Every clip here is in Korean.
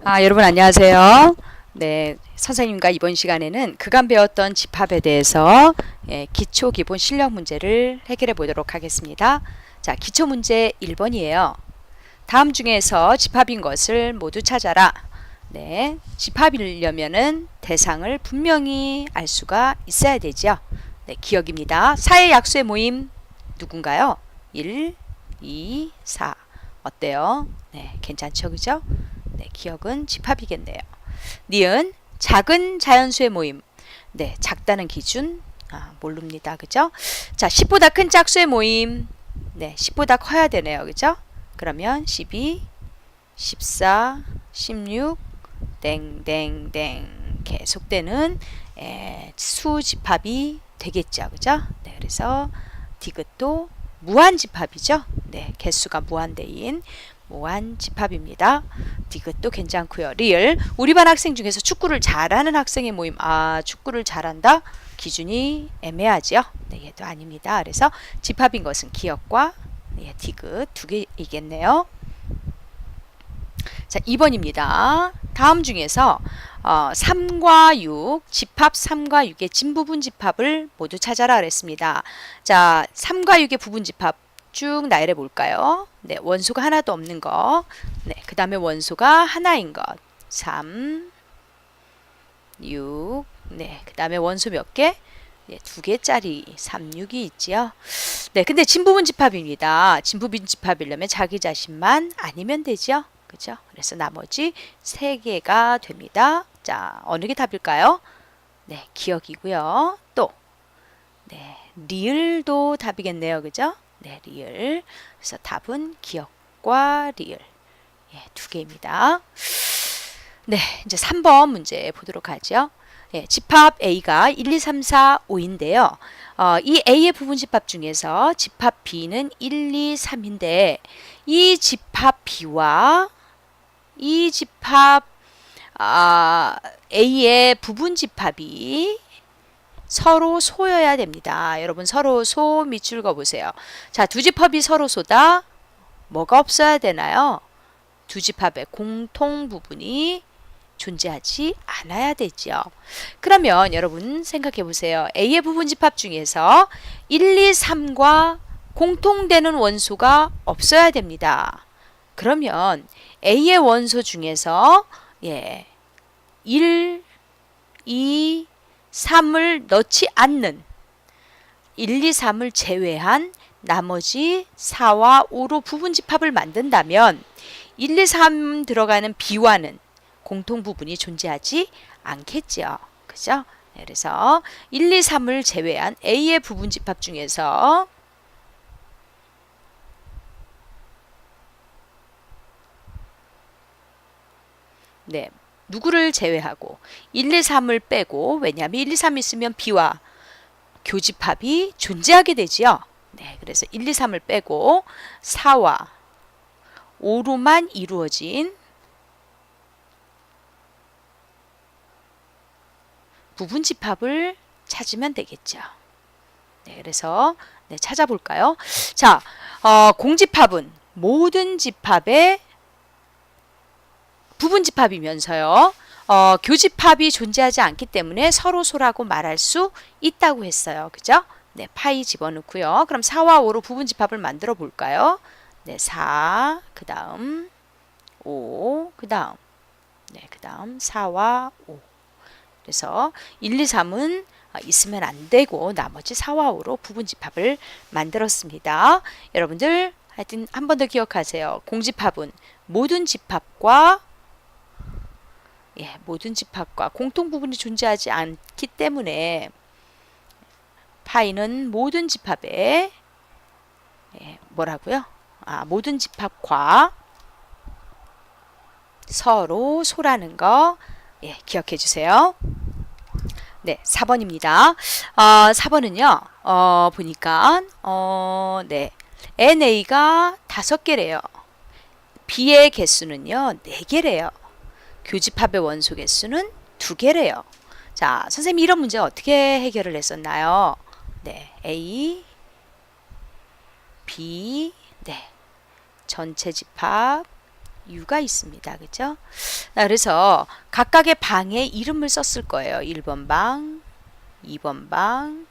여러분 안녕하세요. 네, 선생님과 이번 시간에는 그간 배웠던 집합에 대해서 기초 기본 실력 문제를 해결해 보도록 하겠습니다. 자, 기초 문제 1번이에요. 다음 중에서 집합인 것을 모두 찾아라. 네, 집합이려면은 대상을 분명히 알 수가 있어야 되죠. 네, 기억입니다. 4의 약수의 모임 누군가요? 1, 2, 4. 어때요? 네, 괜찮죠? 그죠? 네, 기억은 집합이겠네요. 니은 작은 자연수의 모임. 네, 작다는 기준 모릅니다. 그죠? 자, 10보다 큰 짝수의 모임. 네, 10보다 커야 되네요. 그죠? 그러면 12, 14, 16, 땡땡땡 계속되는 수집합이 되겠죠. 그죠? 네, 그래서 디귿도 무한집합이죠. 네, 개수가 무한대인 무한집합입니다. 디귿도 괜찮고요. 리을 우리 반 학생 중에서 축구를 잘하는 학생의 모임. 축구를 잘한다? 기준이 애매하죠. 네, 얘도 아닙니다. 그래서 집합인 것은 기억과 디귿 두 개이겠네요. 자, 2번입니다. 다음 중에서 3과 6, 집합 3과 6의 진부분 집합을 모두 찾아라 그랬습니다. 자, 3과 6의 부분 집합 쭉 나열해 볼까요? 네, 원소가 하나도 없는 거. 네, 그 다음에 원소가 하나인 것. 3, 6. 네, 그 다음에 원소 몇 개? 네, 2개짜리 3, 6이 있지요. 네, 근데 진부분 집합입니다. 진부분 집합이려면 자기 자신만 아니면 되죠. 그죠? 그래서 나머지 3개가 됩니다. 자, 어느 게 답일까요? 네, 기억이고요. 또, 네, 리을도 답이겠네요. 그죠? 네, 리을. 그래서 답은 기억과 리을. 예, 2개입니다. 네, 이제 3번 문제 보도록 하죠. 예, 집합 A가 1, 2, 3, 4, 5인데요. 이 A의 부분 집합 중에서 집합 B는 1, 2, 3인데 이 집합 B와 이 집합 A의 부분 집합이 서로 소여야 됩니다. 여러분 서로 소 밑줄 그어보세요. 자, 두 집합이 서로 소다. 뭐가 없어야 되나요? 두 집합의 공통 부분이 존재하지 않아야 되죠. 그러면 여러분 생각해 보세요. A의 부분 집합 중에서 1, 2, 3과 공통되는 원소가 없어야 됩니다. 그러면 A의 원소 중에서 1, 2, 3을 넣지 않는 1, 2, 3을 제외한 나머지 4와 5로 부분 집합을 만든다면 1, 2, 3 들어가는 B와는 공통 부분이 존재하지 않겠죠. 그죠? 그래서 1, 2, 3을 제외한 A의 부분 집합 중에서 네, 누구를 제외하고 1, 2, 3을 빼고 왜냐하면 1, 2, 3 있으면 B와 교집합이 존재하게 되지요. 네, 그래서 1, 2, 3을 빼고 4와 5로만 이루어진 부분 집합을 찾으면 되겠죠. 네, 그래서 찾아볼까요? 자, 공집합은 모든 집합의 부분 집합이면서요. 교집합이 존재하지 않기 때문에 서로 소라고 말할 수 있다고 했어요. 그죠? 네, 파이 집어넣고요. 그럼 4와 5로 부분 집합을 만들어 볼까요? 네, 4, 그 다음 5, 그 다음 4와 5. 그래서 1, 2, 3은 있으면 안 되고 나머지 4와 5로 부분 집합을 만들었습니다. 여러분들 하여튼 한 번 더 기억하세요. 공집합은 모든 집합과 공통 부분이 존재하지 않기 때문에 파이는 모든 집합에 뭐라고요? 모든 집합과 서로 소라는 거 기억해 주세요. 네, 4번입니다. 4번은요, 보니까, NA가 5개래요. B의 개수는요, 4개래요. 교집합의 원소 개수는 2개래요. 자, 선생님이 이런 문제 어떻게 해결을 했었나요? 네, A, B, 전체 집합, U가 있습니다. 그죠? 그래서 각각의 방에 이름을 썼을 거예요. 1번 방, 2번 방,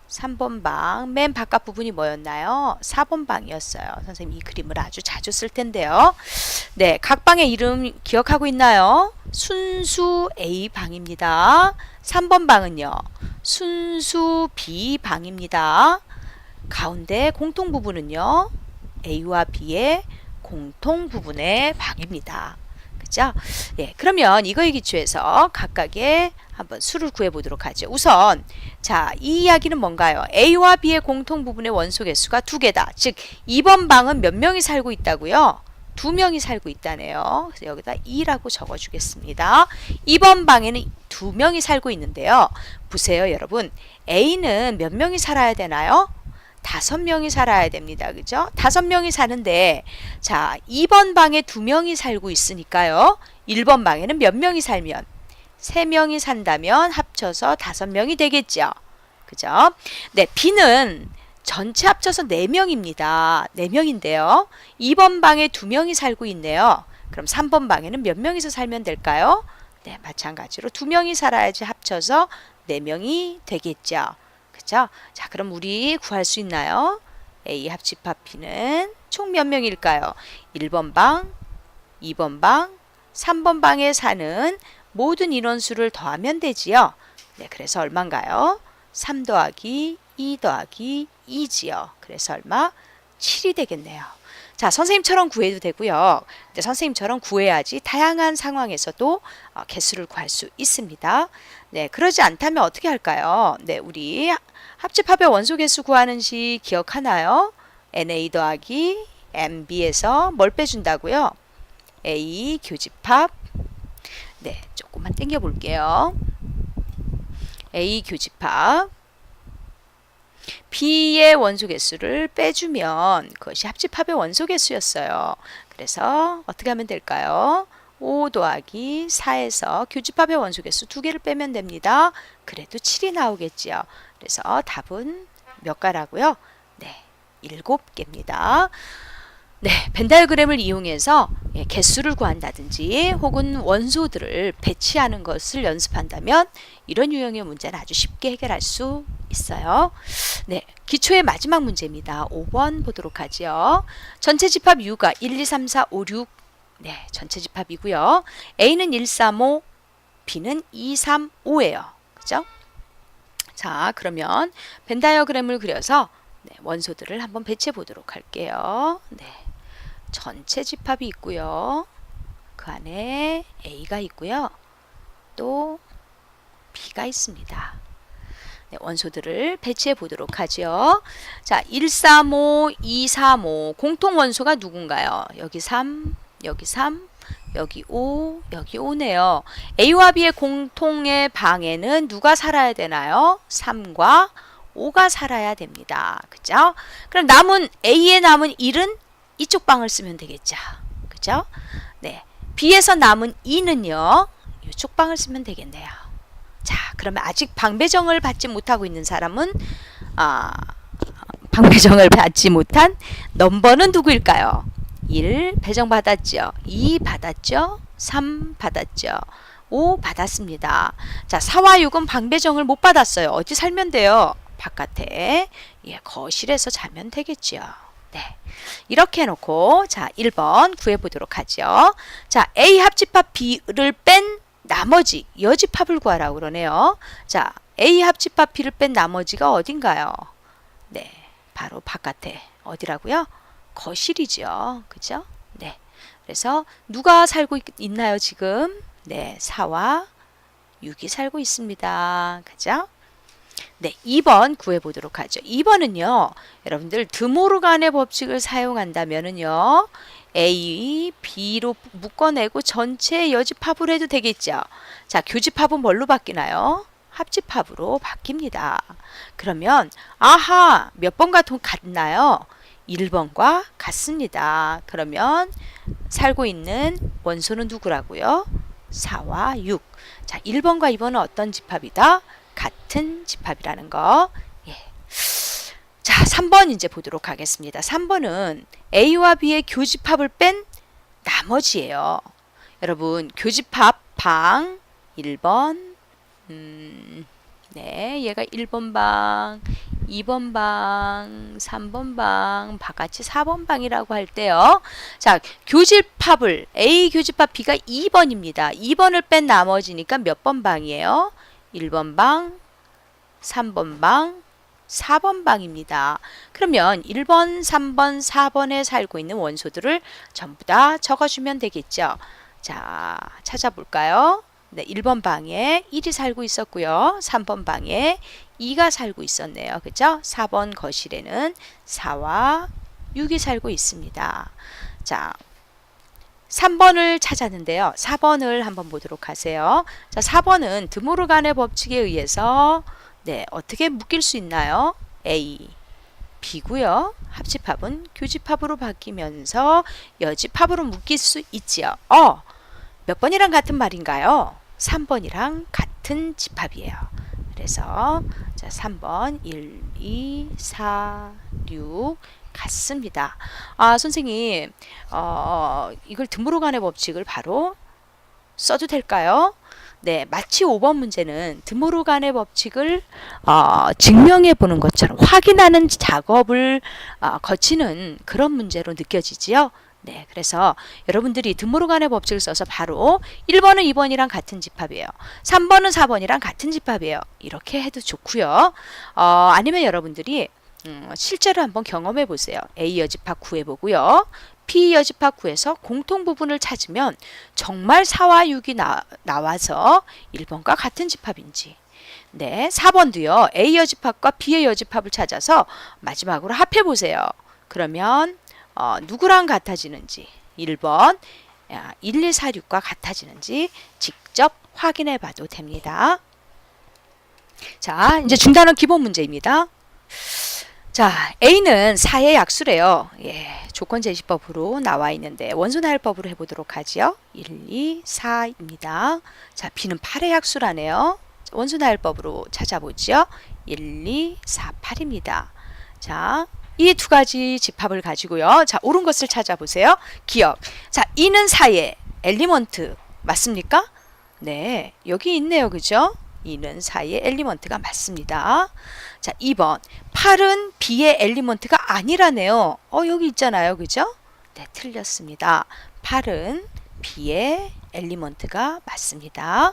3번 방. 맨 바깥 부분이 뭐였나요? 4번 방이었어요. 선생님 이 그림을 아주 자주 쓸 텐데요. 네, 각 방의 이름 기억하고 있나요? 순수 A 방입니다. 3번 방은요. 순수 B 방입니다. 가운데 공통 부분은요. A와 B의 공통 부분의 방입니다. 그죠? 예, 그러면 이거에 기초해서 각각의 한번 수를 구해 보도록 하죠. 우선 자, 이 이야기는 뭔가요? A와 B의 공통 부분의 원소 개수가 2개다. 즉 2번 방은 몇 명이 살고 있다고요? 2명이 살고 있다네요. 그래서 여기다 2라고 적어 주겠습니다. 2번 방에는 2명이 살고 있는데요. 보세요, 여러분. A는 몇 명이 살아야 되나요? 5명이 살아야 됩니다. 그죠? 5명이 사는데 자, 2번 방에 2명이 살고 있으니까요. 1번 방에는 몇 명이 살면 3명이 산다면 합쳐서 5명이 되겠죠. 그죠? 네, B는 전체 합쳐서 4명입니다. 4명인데요. 2번 방에 2명이 살고 있네요. 그럼 3번 방에는 몇 명이서 살면 될까요? 네, 마찬가지로 2명이 살아야지 합쳐서 4명이 되겠죠. 그죠? 자, 그럼 우리 구할 수 있나요? A 합집합 B는 총 몇 명일까요? 1번 방, 2번 방, 3번 방에 사는 모든 인원수를 더하면 되지요. 네, 그래서 얼마인가요? 3 더하기 2 더하기 2지요. 그래서 얼마? 7이 되겠네요. 자, 선생님처럼 구해도 되고요. 근데 선생님처럼 구해야지 다양한 상황에서도 개수를 구할 수 있습니다. 네, 그러지 않다면 어떻게 할까요? 네, 우리 합집합의 원소 개수 구하는 식 기억하나요? NA 더하기 MB에서 뭘 빼준다고요? A 교집합. 네, 조금만 당겨 볼게요. A 교집합 B의 원소 개수를 빼주면 그것이 합집합의 원소 개수였어요. 그래서 어떻게 하면 될까요? 5 더하기 4에서 교집합의 원소 개수 2개를 빼면 됩니다. 그래도 7이 나오겠지요. 그래서 답은 몇 가라고요? 네, 7개입니다. 네, 벤 다이어그램을 이용해서 개수를 구한다든지 혹은 원소들을 배치하는 것을 연습한다면 이런 유형의 문제는 아주 쉽게 해결할 수 있어요. 네, 기초의 마지막 문제입니다. 5번 보도록 하죠. 전체 집합 U가 1, 2, 3, 4, 5, 6. 네, 전체 집합이고요. A는 1, 3, 5, B는 2, 3, 5예요. 그죠? 자, 그러면 벤 다이어그램을 그려서 원소들을 한번 배치해 보도록 할게요. 네. 전체 집합이 있고요. 그 안에 A가 있고요. 또 B가 있습니다. 네, 원소들을 배치해 보도록 하죠. 자, 1, 3, 5, 2, 3, 5. 공통 원소가 누군가요? 여기 3, 여기 3, 여기 5, 여기 5네요. A와 B의 공통의 방에는 누가 살아야 되나요? 3과 5가 살아야 됩니다. 그죠? 그럼 남은 A에 남은 1은 이쪽 방을 쓰면 되겠죠. 그죠? 네. B에서 남은 2는요. 이쪽 방을 쓰면 되겠네요. 자, 그러면 아직 방배정을 받지 못하고 있는 사람은 방배정을 받지 못한 넘버는 누구일까요? 1 배정받았죠. 2 받았죠. 3 받았죠. 5 받았습니다. 자, 4와 6은 방배정을 못 받았어요. 어디 살면 돼요? 바깥에. 예, 거실에서 자면 되겠죠. 네. 이렇게 해놓고 자, 1번 구해보도록 하죠. 자, A 합집합 B를 뺀 나머지 여집합을 구하라고 그러네요. 자, A 합집합 B를 뺀 나머지가 어딘가요? 네, 바로 바깥에. 어디라고요? 거실이죠. 그죠? 네. 그래서 누가 살고 있나요, 지금? 네, 4와 6이 살고 있습니다. 그죠? 네, 2번 구해보도록 하죠. 2번은요, 여러분들 드모르간의 법칙을 사용한다면은요, A, B로 묶어내고 전체 여집합을 해도 되겠죠. 자, 교집합은 뭘로 바뀌나요? 합집합으로 바뀝니다. 그러면 아하, 몇 번과 같나요? 1번과 같습니다. 그러면 살고 있는 원소는 누구라고요? 4와 6. 자, 1번과 2번은 어떤 집합이다? 같은 집합이라는 거. 예. 자, 3번 이제 보도록 하겠습니다. 3번은 A와 B의 교집합을 뺀 나머지예요. 여러분 교집합 방 1번 네, 얘가 1번 방, 2번 방, 3번 방, 바깥이 4번 방이라고 할 때요. 자, 교집합을 A 교집합 B가 2번입니다. 2번을 뺀 나머지니까 몇 번 방이에요? 1번 방, 3번 방, 4번 방입니다. 그러면 1번, 3번, 4번에 살고 있는 원소들을 전부 다 적어주면 되겠죠. 자, 찾아볼까요? 네, 1번 방에 1이 살고 있었고요. 3번 방에 2가 살고 있었네요. 그죠? 4번 거실에는 4와 6이 살고 있습니다. 자, 3번을 찾았는데요. 4번을 한번 보도록 하세요. 자, 4번은 드모르간의 법칙에 의해서 네, 어떻게 묶일 수 있나요? A, B고요. 합집합은 교집합으로 바뀌면서 여집합으로 묶일 수 있지요. 몇 번이랑 같은 말인가요? 3번이랑 같은 집합이에요. 그래서 자, 3번 1, 2, 4, 6 같습니다. 선생님 이걸 드모르간의 법칙을 바로 써도 될까요? 네, 마치 5번 문제는 드모르간의 법칙을 증명해 보는 것처럼 확인하는 작업을 거치는 그런 문제로 느껴지지요. 네, 그래서 여러분들이 드모르간의 법칙을 써서 바로 1번은 2번이랑 같은 집합이에요. 3번은 4번이랑 같은 집합이에요. 이렇게 해도 좋고요. 아니면 여러분들이 실제로 한번 경험해 보세요. A 여집합 구해보고요. B 여집합 구해서 공통 부분을 찾으면 정말 4와 6이 나와서 1번과 같은 집합인지, 네, 4번도요. A 여집합과 B의 여집합을 찾아서 마지막으로 합해 보세요. 그러면 누구랑 같아지는지 1번 1, 2, 4, 6과 같아지는지 직접 확인해 봐도 됩니다. 자, 이제 중단원 기본 문제입니다. 자, A는 4의 약수래요. 예, 조건제시법으로 나와 있는데 원소나열법으로 해보도록 하지요. 1, 2, 4입니다. 자, B는 8의 약수라네요. 원소나열법으로 찾아보죠. 1, 2, 4, 8입니다. 자, 이 두 가지 집합을 가지고요. 자, 옳은 것을 찾아보세요. 기억. 자, 2는 4의 엘리먼트 맞습니까? 네, 여기 있네요. 그죠? 2는 4의 엘리먼트가 맞습니다. 자, 2번 8은 B의 엘리먼트가 아니라네요. 여기 있잖아요. 그죠? 네, 틀렸습니다. 8은 B의 엘리먼트가 맞습니다.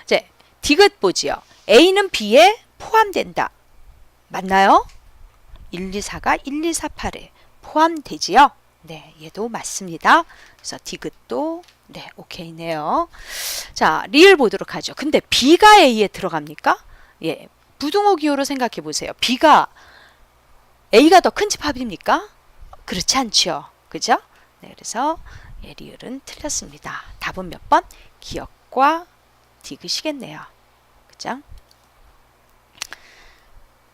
이제 디귿 보지요. A는 B에 포함된다. 맞나요? 1, 2, 4가 1, 2, 4, 8에 포함되지요? 네, 얘도 맞습니다. 그래서 디귿도 네, 오케이네요. 자, 리을 보도록 하죠. 근데 B가 A에 들어갑니까? 예, 부등호 기호로 생각해 보세요. B가 A가 더 큰 집합입니까? 그렇지 않죠. 그죠? 네, 그래서 예, 리을은 틀렸습니다. 답은 몇 번? 기억과 디귿이겠네요. 그죠?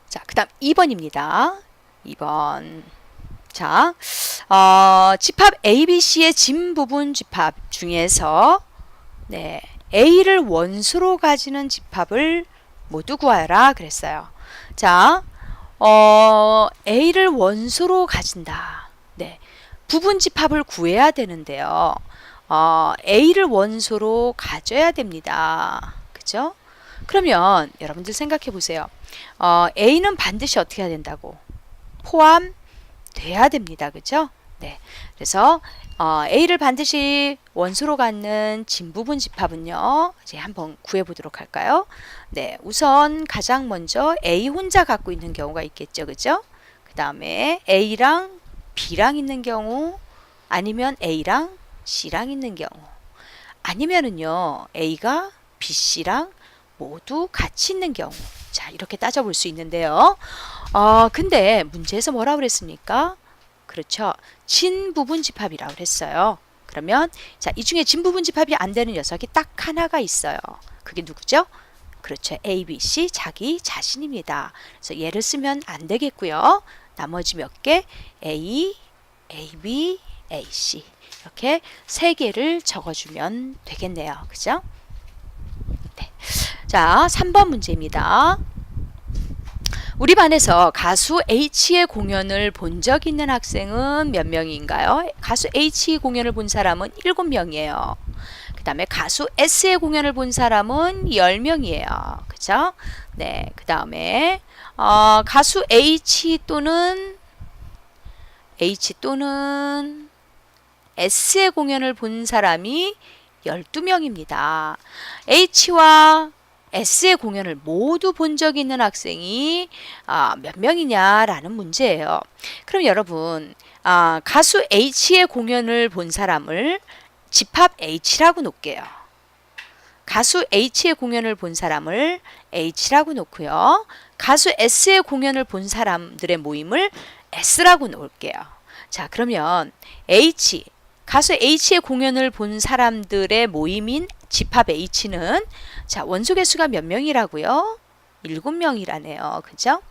자, 그 다음 2번입니다. 2번. 자, 집합 ABC의 진 부분 집합 중에서 네, A를 원수로 가지는 집합을 모두 구하여라 그랬어요. 자, A를 원수로 가진다. 네, 부분 집합을 구해야 되는데요. A를 원소로 가져야 됩니다. 그죠? 그러면 여러분들 생각해 보세요. A는 반드시 어떻게 해야 된다고? 포함돼야 됩니다. 그죠? 네. 그래서 A를 반드시 원소로 갖는 진부분 집합은요. 이제 한번 구해 보도록 할까요? 네. 우선 가장 먼저 A 혼자 갖고 있는 경우가 있겠죠. 그죠? 그 다음에 A랑 B랑 있는 경우, 아니면 A랑 C랑 있는 경우, 아니면은요 A가 B, C랑 모두 같이 있는 경우. 자, 이렇게 따져볼 수 있는데요. 근데 문제에서 뭐라고 그랬습니까? 그렇죠. 진부분 집합이라고 그랬어요. 그러면 자, 이 중에 진부분 집합이 안 되는 녀석이 딱 하나가 있어요. 그게 누구죠? 그렇죠. A, B, C 자기 자신입니다. 그래서 얘를 쓰면 안 되겠고요. 나머지 몇 개? A, A, B, A, C 이렇게 세 개를 적어주면 되겠네요. 그죠? 네. 자, 3번 문제입니다. 우리 반에서 가수 H의 공연을 본 적 있는 학생은 몇 명인가요? 가수 H 공연을 본 사람은 7명이에요. 그 다음에 가수 S의 공연을 본 사람은 10명이에요. 그죠? 네. 그 다음에 가수 H 또는 S의 공연을 본 사람이 12명입니다. H와 S의 공연을 모두 본 적이 있는 학생이 몇 명이냐라는 문제예요. 그럼 여러분, 가수 H의 공연을 본 사람을 집합 H라고 놓을게요. 가수 H의 공연을 본 사람을 H라고 놓고요. 가수 S의 공연을 본 사람들의 모임을 S라고 놓을게요. 자, 그러면 가수 H의 공연을 본 사람들의 모임인 집합 H는 자, 원소 개수가 몇 명이라고요? 7명이라네요. 그죠?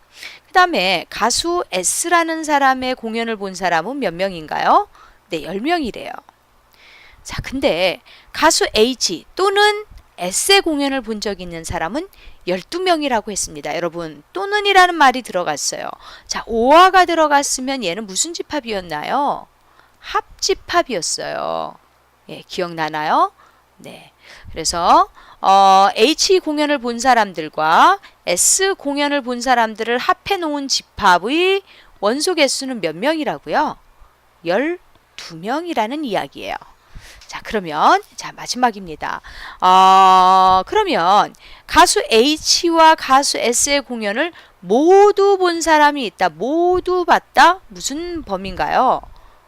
그 다음에 가수 S라는 사람의 공연을 본 사람은 몇 명인가요? 네, 10명이래요. 자, 근데 가수 H 또는 S의 공연을 본 적이 있는 사람은 12명이라고 했습니다. 여러분, 또는이라는 말이 들어갔어요. 자, 오화가 들어갔으면 얘는 무슨 집합이었나요? 합집합이었어요. 예, 기억나나요? 네. 그래서 H 공연을 본 사람들과 S 공연을 본 사람들을 합해 놓은 집합의 원소 개수는 몇 명이라고요? 12명이라는 이야기예요. 자, 그러면 마지막입니다. 그러면 가수 H와 가수 S의 공연을 모두 본 사람이 있다. 모두 봤다. 무슨 범위인가요?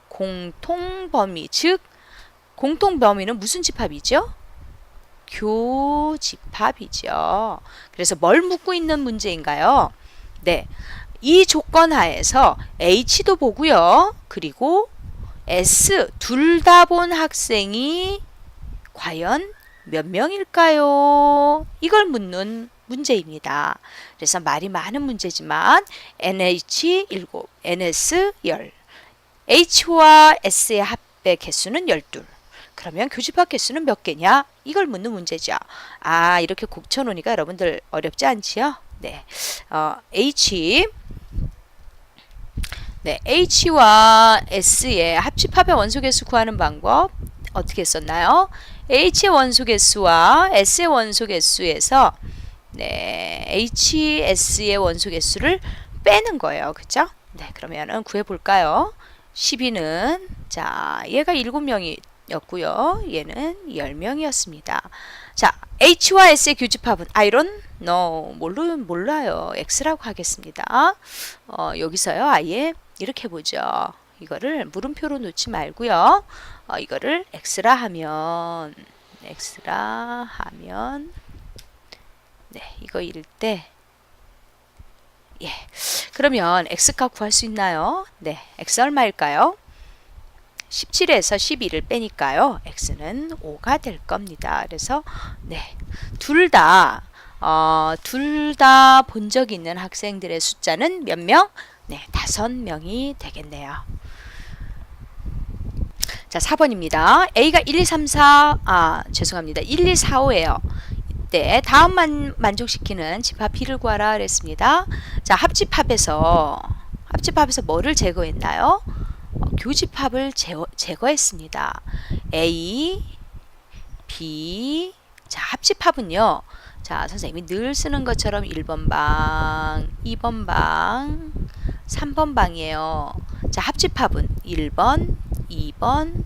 공통범위. 즉 공통범위는 무슨 집합이죠? 교집합이죠. 그래서 뭘 묻고 있는 문제인가요? 네, 이 조건 하에서 H도 보고요. 그리고 S 둘 다 본 학생이 과연 몇 명일까요? 이걸 묻는 문제입니다. 그래서 말이 많은 문제지만 NH 7, NS 10, H와 S의 합의 개수는 12. 그러면 교집합 개수는 몇 개냐? 이걸 묻는 문제죠. 이렇게 곱쳐놓으니까 여러분들 어렵지 않지요? 네, H와 S의 합집합의 원소 개수 구하는 방법 어떻게 했었나요? H의 원소 개수와 S의 원소 개수에서 H, S의 원소 개수를 빼는 거예요. 그죠? 네, 그러면은 구해 볼까요? 12는 자, 얘가 7명이었고요. 얘는 10명이었습니다. 자, H와 S의 교집합은 아이론? No, 몰라요. X라고 하겠습니다. 여기서요, 아예 이렇게 보죠. 이거를 물음표로 놓지 말고요. 이거를 X라 하면 네, 이거 이럴 때 예. 그러면 X값 구할 수 있나요? 네, X 얼마일까요? 17에서 12를 빼니까요. X는 5가 될 겁니다. 그래서 네, 둘 다 본 적 있는 학생들의 숫자는 몇 명? 네, 5명이 되겠네요. 자, 4번입니다. A가 1, 2, 3, 4, 죄송합니다. 1, 2, 4, 5예요. 이때 다음만 만족시키는 집합 B를 구하라 그랬습니다. 자, 합집합에서 뭐를 제거했나요? 교집합을 제거했습니다. A, B, 자, 합집합은요. 자, 선생님이 늘 쓰는 것처럼 1번 방, 2번 방, 3번 방이에요. 자, 합집합은 1번, 2번,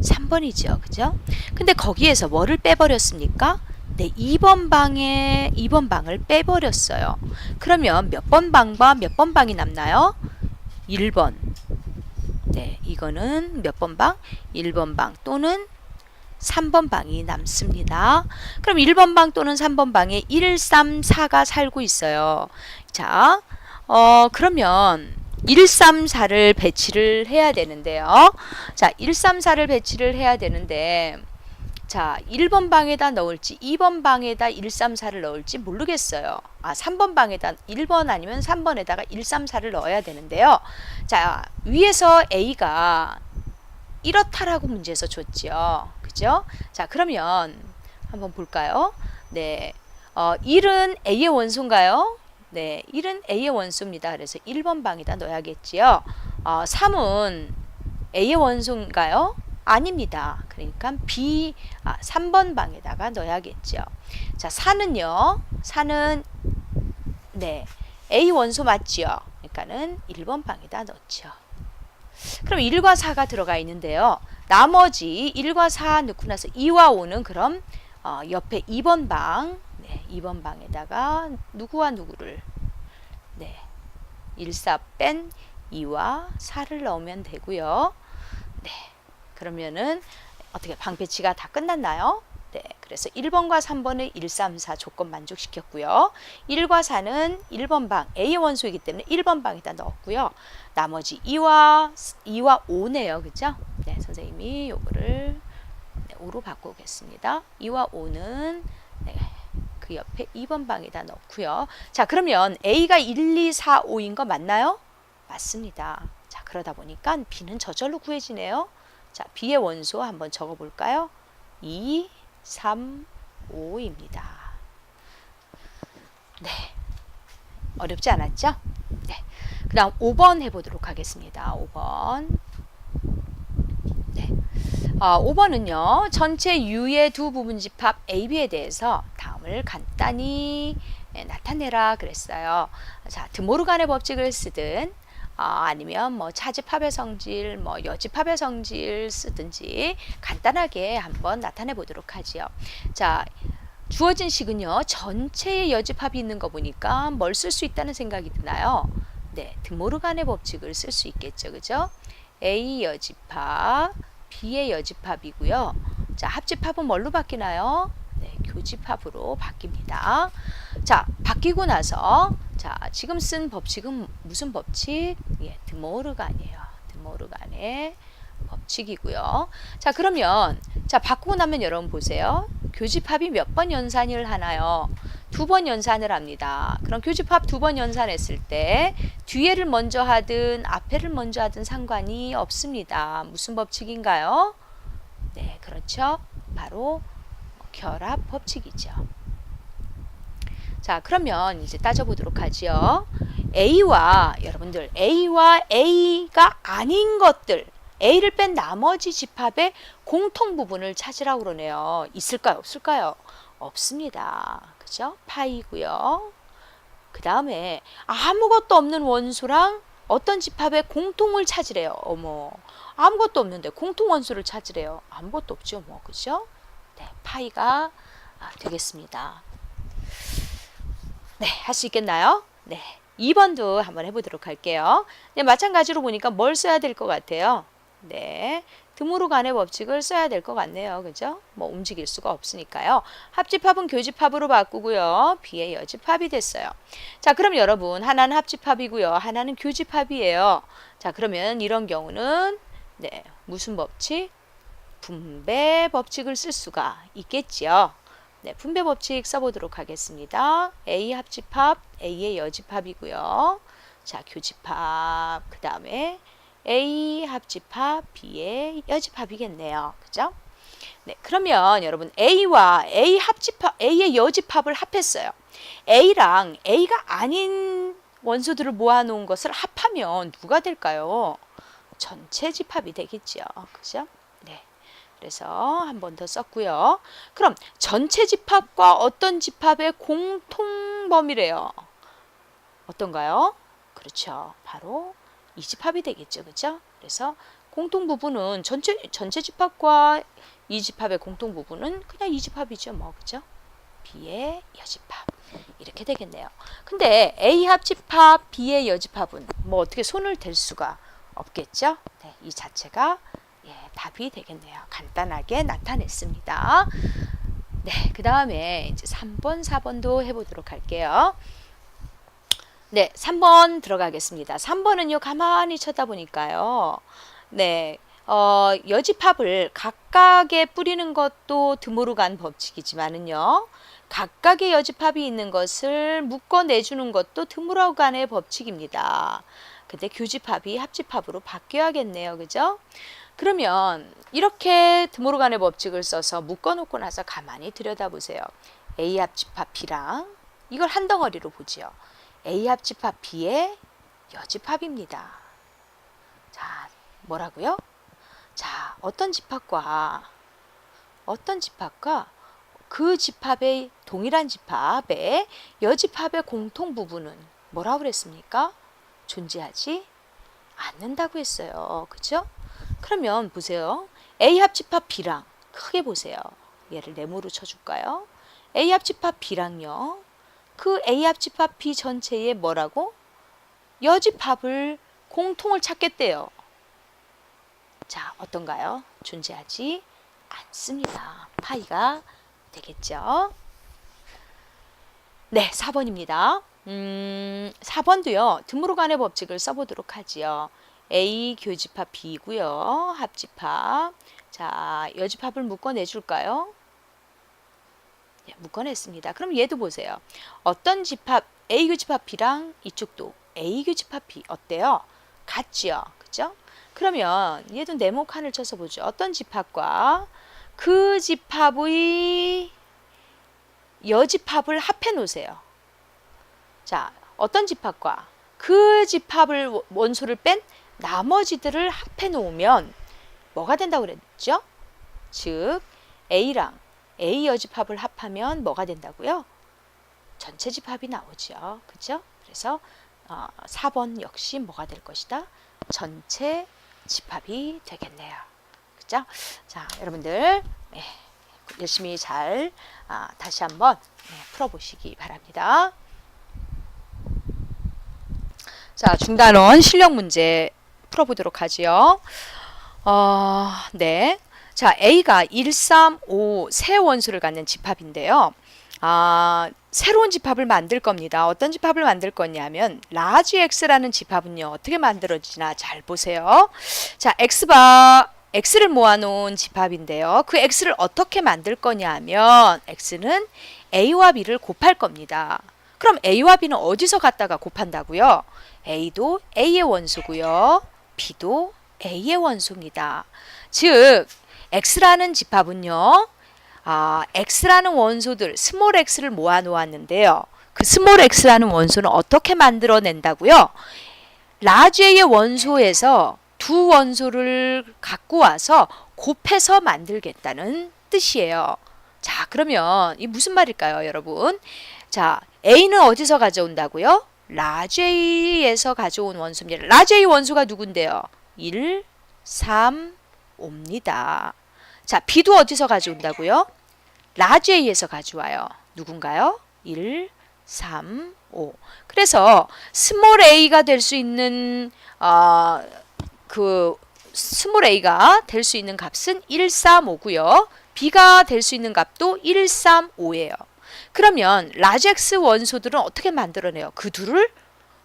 3번이죠. 그죠? 근데 거기에서 뭐를 빼버렸습니까? 네, 2번 방을 빼버렸어요. 그러면 몇 번 방과 몇 번 방이 남나요? 1번. 네, 이거는 몇 번 방? 1번 방 또는 3번 방이 남습니다. 그럼 1번 방 또는 3번 방에 1, 3, 4가 살고 있어요. 자, 그러면 1, 3, 4를 배치를 해야 되는데요. 자, 1, 3, 4를 배치를 해야 되는데 자, 1번 방에다 넣을지 2번 방에다 1, 3, 4를 넣을지 모르겠어요. 3번 방에다 1번 아니면 3번에다가 1, 3, 4를 넣어야 되는데요. 자, 위에서 A가 이렇다라고 문제에서 줬죠. 그죠? 자, 그러면 한번 볼까요? 네, 1은 A의 원소인가요? 네, 1은 A의 원소입니다. 그래서 1번 방에다 넣어야겠지요. 3은 A의 원소인가요? 아닙니다. 그러니까 3번 방에다가 넣어야겠죠. 자, 4는요. 4는 네, A 원소 맞지요. 그러니까는 1번 방에다 넣죠. 그럼 1과 4가 들어가 있는데요. 나머지 1과 4 넣고 나서 2와 5는 그럼 옆에 2번 방, 네, 2번 방에다가 누구와 누구를 1, 4 뺀 2와 4를 넣으면 되고요. 네, 그러면은 어떻게 방 배치가 다 끝났나요? 네, 그래서 1번과 3번의 1, 3, 4 조건 만족시켰고요. 1과 4는 1번 방, A의 원소이기 때문에 1번 방에다 넣었고요. 나머지 2와 5네요. 그죠? 네, 선생님이 요거를 5로 바꾸겠습니다. 2와 5는 그 옆에 2번 방에다 넣고요. 자, 그러면 A가 1, 2, 4, 5인 거 맞나요? 맞습니다. 자, 그러다 보니까 B는 저절로 구해지네요. 자, B의 원소 한번 적어볼까요? 2, 3, 5입니다. 네, 어렵지 않았죠? 네, 그 다음 5번 해보도록 하겠습니다. 5번. 네, 5번은요. 전체 U의 두 부분 집합 A, B에 대해서 다음을 간단히 나타내라 그랬어요. 자, 드모르간의 법칙을 쓰든 아니면 뭐 차집합의 성질, 뭐 여집합의 성질 쓰든지 간단하게 한번 나타내 보도록 하지요. 자, 주어진 식은요. 전체의 여집합이 있는 거 보니까 뭘 쓸 수 있다는 생각이 드나요? 네, 드모르간의 법칙을 쓸 수 있겠죠. 그죠? A 여집합, B의 여집합이고요. 자, 합집합은 뭘로 바뀌나요? 네, 교집합으로 바뀝니다. 자, 바뀌고 나서 자, 지금 쓴 법칙은 무슨 법칙? 예, 드모르간이에요. 드모르간의 법칙이고요. 자, 그러면 자, 바꾸고 나면 여러분 보세요. 교집합이 몇 번 연산을 하나요? 2번 연산을 합니다. 그럼 교집합 2번 연산했을 때 뒤에를 먼저 하든 앞에를 먼저 하든 상관이 없습니다. 무슨 법칙인가요? 네, 그렇죠. 바로 결합 법칙이죠. 자, 그러면 이제 따져보도록 하지요. 여러분들 A와 A가 아닌 것들, A를 뺀 나머지 집합의 공통 부분을 찾으라고 그러네요. 있을까요? 없을까요? 없습니다. 그죠? 파이고요. 그 다음에 아무것도 없는 원소랑 어떤 집합의 공통을 찾으래요. 어머, 아무것도 없는데 공통 원소를 찾으래요. 아무것도 없죠. 뭐, 그죠? 네, 파이가 되겠습니다. 네, 할 수 있겠나요? 네, 2번도 한번 해보도록 할게요. 네, 마찬가지로 보니까 뭘 써야 될 것 같아요? 네, 드모르간의 법칙을 써야 될 것 같네요. 그죠? 뭐 움직일 수가 없으니까요. 합집합은 교집합으로 바꾸고요. B의 여집합이 됐어요. 자, 그럼 여러분 하나는 합집합이고요. 하나는 교집합이에요. 자, 그러면 이런 경우는 네, 무슨 법칙? 분배 법칙을 쓸 수가 있겠지요. 네, 분배 법칙 써보도록 하겠습니다. A 합집합, A의 여집합이고요. 자, 교집합, 그 다음에 A 합집합, B의 여집합이겠네요. 그죠? 네, 그러면 여러분 A와 A 합집합, A의 여집합을 합했어요. A랑 A가 아닌 원소들을 모아놓은 것을 합하면 누가 될까요? 전체 집합이 되겠죠. 그죠? 네. 그래서 한 번 더 썼고요. 그럼 전체 집합과 어떤 집합의 공통 범위래요. 어떤가요? 그렇죠. 바로 이 집합이 되겠죠. 그죠? 그래서 공통 부분은 전체 집합과 이 집합의 공통 부분은 그냥 이 집합이죠. 뭐, 그죠? B의 여집합. 이렇게 되겠네요. 근데 A 합집합, B의 여집합은 뭐 어떻게 손을 댈 수가 없겠죠? 네, 이 자체가 답이 되겠네요. 간단하게 나타냈습니다. 네, 그 다음에 이제 3번, 4번도 해보도록 할게요. 네, 3번 들어가겠습니다. 3번은요, 가만히 쳐다보니까요. 네, 여집합을 각각에 뿌리는 것도 드모르간 법칙이지만은요, 각각의 여집합이 있는 것을 묶어내주는 것도 드모르간의 법칙입니다. 근데 교집합이 합집합으로 바뀌어야겠네요. 그죠? 그러면 이렇게 드모르간의 법칙을 써서 묶어놓고 나서 가만히 들여다보세요. A 합집합 B랑 이걸 한 덩어리로 보지요. A 합집합 B의 여집합입니다. 자, 뭐라고요? 자, 어떤 집합과 그 집합의 동일한 집합의 여집합의 공통 부분은 뭐라고 그랬습니까? 존재하지 않는다고 했어요. 그죠? 그러면 보세요. A 합집합 B랑 크게 보세요. 얘를 네모로 쳐줄까요? A 합집합 B랑요. 그 A 합집합 B 전체에 뭐라고? 여집합을 공통을 찾겠대요. 자, 어떤가요? 존재하지 않습니다. 파이가 되겠죠? 네, 4번입니다. 4번도요. 드무르간의 법칙을 써보도록 하지요. A 교집합 B고요. 합집합. 자, 여집합을 묶어내줄까요? 네, 묶어냈습니다. 그럼 얘도 보세요. 어떤 집합 A 교집합 B랑 이쪽도 A 교집합 B 어때요? 같지요? 그죠? 그러면 얘도 네모 칸을 쳐서 보죠. 어떤 집합과 그 집합의 여집합을 합해 놓으세요. 자, 어떤 집합과 그 집합을 원소를 뺀 나머지들을 합해 놓으면 뭐가 된다고 그랬죠? 즉 A랑 A 여집합을 합하면 뭐가 된다고요? 전체 집합이 나오죠. 그죠? 그래서 4번 역시 뭐가 될 것이다? 전체 집합이 되겠네요. 그죠? 자, 여러분들 열심히 잘 다시 한번 풀어보시기 바랍니다. 자, 중단원 실력 문제 풀어보도록 하지요. 네. 자, A가 1, 3, 5 세 원수를 갖는 집합인데요. 새로운 집합을 만들 겁니다. 어떤 집합을 만들 거냐면 라지 X라는 집합은요. 어떻게 만들어지나 잘 보세요. 자, X를 모아놓은 집합인데요. 그 X를 어떻게 만들 거냐면 X는 A와 B를 곱할 겁니다. 그럼 A와 B는 어디서 갖다가 곱한다고요? A도 A의 원소고요. B도 A의 원소입니다. 즉 X라는 집합은요. X라는 원소들 스몰 x를 모아 놓았는데요. 그 스몰 x라는 원소는 어떻게 만들어낸다고요? 라지 A의 원소에서 두 원소를 갖고 와서 곱해서 만들겠다는 뜻이에요. 자, 그러면 이 무슨 말일까요, 여러분? 자, A는 어디서 가져온다고요? 라지 A에서 가져온 원소입니다. 라지 A 원소가 누군데요? 1, 3, 5입니다. 자, B도 어디서 가져온다고요? 라지 A에서 가져와요. 누군가요? 1, 3, 5. 그래서 스몰 a가 될 수 있는 그 스몰 a가 될 수 있는 값은 1, 3, 5고요. B가 될 수 있는 값도 1, 3, 5예요. 그러면 라지 X 원소들은 어떻게 만들어내요? 그 둘을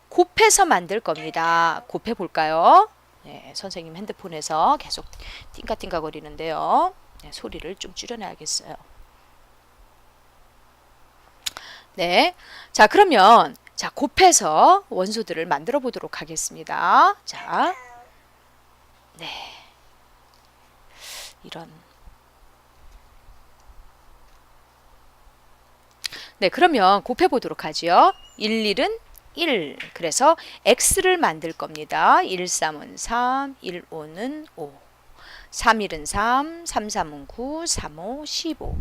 곱해서 만들 겁니다. 곱해 볼까요? 네, 선생님 핸드폰에서 계속 띵까띵까 거리는데요. 네, 소리를 좀 줄여놔야겠어요. 네, 자, 그러면 자, 곱해서 원소들을 만들어 보도록 하겠습니다. 자, 네, 이런. 네, 그러면 곱해 보도록 하죠. 1, 1은 1. 그래서 x를 만들 겁니다. 1, 3은 3, 1, 5는 5. 3, 1은 3, 3, 3은 9, 3, 5, 15.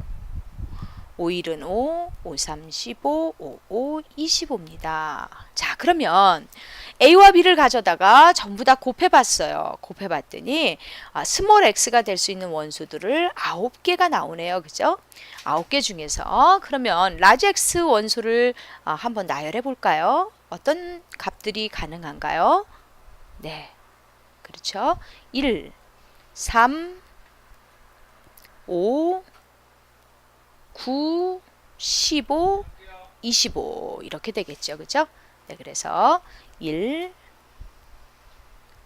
5, 1은 5, 5, 3, 15, 5, 5, 25입니다. 자, 그러면 A와 B를 가져다가 전부 다 곱해봤어요. 곱해봤더니 스몰 x가 될 수 있는 원소들을 9개가 나오네요. 그죠? 9개 중에서 그러면 라지 x 원소를 한번 나열해 볼까요? 어떤 값들이 가능한가요? 네, 그렇죠. 1, 3, 5, 9, 15, 25 이렇게 되겠죠. 그죠? 네, 그래서 1,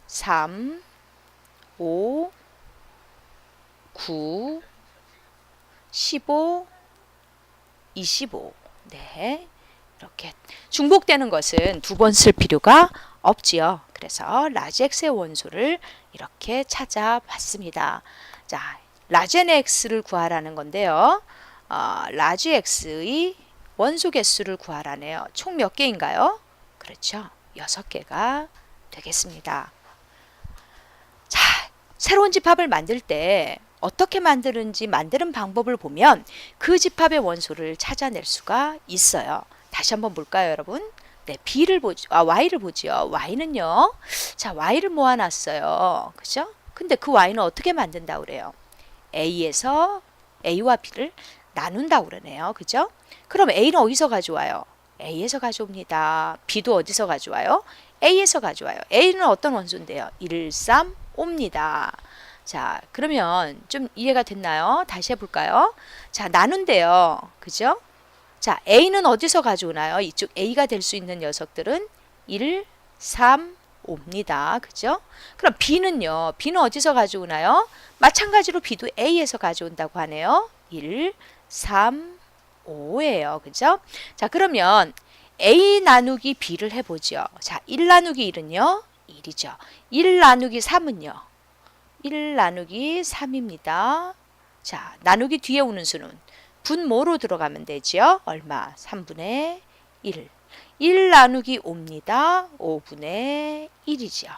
3, 5, 9, 15, 25. 네. 이렇게 중복되는 것은 두 번 쓸 필요가 없지요. 그래서 라지 X의 원소를 이렇게 찾아봤습니다. 자, 라지 X를 구하라는 건데요. 라지 X의 원소 개수를 구하라네요. 총 몇 개인가요? 그렇죠. 6개가 되겠습니다. 자, 새로운 집합을 만들 때 어떻게 만드는지 만드는 방법을 보면 그 집합의 원소를 찾아낼 수가 있어요. 다시 한번 볼까요, 여러분? 네, B를 보죠. Y를 보죠. Y는요. 자, Y를 모아놨어요. 그죠? 근데 그 Y는 어떻게 만든다고 그래요? A에서 A와 B를 나눈다고 그러네요. 그죠? 그럼 A는 어디서 가져와요? A에서 가져옵니다. B도 어디서 가져와요? A에서 가져와요. A는 어떤 원소인데요? 1, 3, 5입니다. 자, 그러면 좀 이해가 됐나요? 다시 해볼까요? 자, 나눈대요. 그죠? 자, A는 어디서 가져오나요? 이쪽 A가 될 수 있는 녀석들은 1, 3, 5입니다. 그죠? 그럼 B는요? B는 어디서 가져오나요? 마찬가지로 B도 A에서 가져온다고 하네요. 1, 3, 5예요. 그죠? 자, 그러면 A 나누기 B를 해보죠. 자, 1 나누기 1은요? 1이죠. 1 나누기 3은요? 1 나누기 3입니다. 자, 나누기 뒤에 오는 수는 분모로 들어가면 되죠. 얼마? 3분의 1. 1 나누기 5입니다. 5분의 1이죠.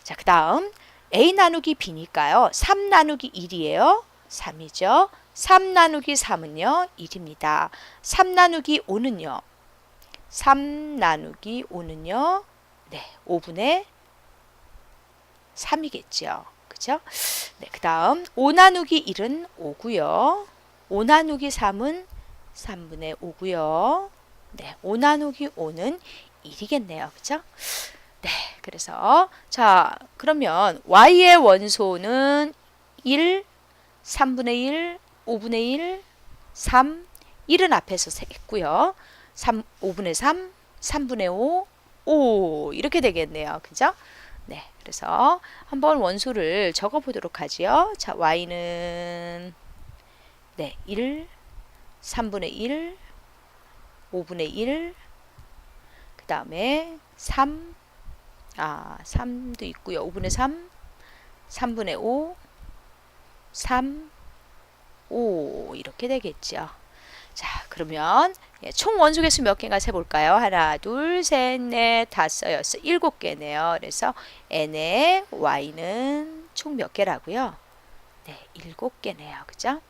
자, 그 다음 A 나누기 B니까요. 3 나누기 1이에요. 3이죠. 3 나누기 3은요. 1입니다. 3 나누기 5는요. 3 나누기 5는요. 네, 5분의 3이겠죠. 그죠? 네, 그 다음 5 나누기 1은 5고요. 5 나누기 3은 3분의 5고요. 네, 5 나누기 5는 1이겠네요. 그죠? 네, 그래서 자, 그러면 y의 원소는 1, 3분의 1, 5분의 1, 3, 1은 앞에서 했고요. 5분의 3, 3분의 5, 5 이렇게 되겠네요. 그죠? 네, 그래서 한번 원소를 적어 보도록 하지요. 자, y는 네, 1, 3분의 1, 5분의 1, 그 다음에 3, 3도 있고요. 5분의 3, 3분의 5, 3, 5 이렇게 되겠죠. 자, 그러면 총 원소 개수 몇 개인가 세볼까요? 하나, 둘, 셋, 넷, 다섯, 여섯, 7개네요. 그래서 n의 y는 총 몇 개라고요? 네, 7개네요. 그죠?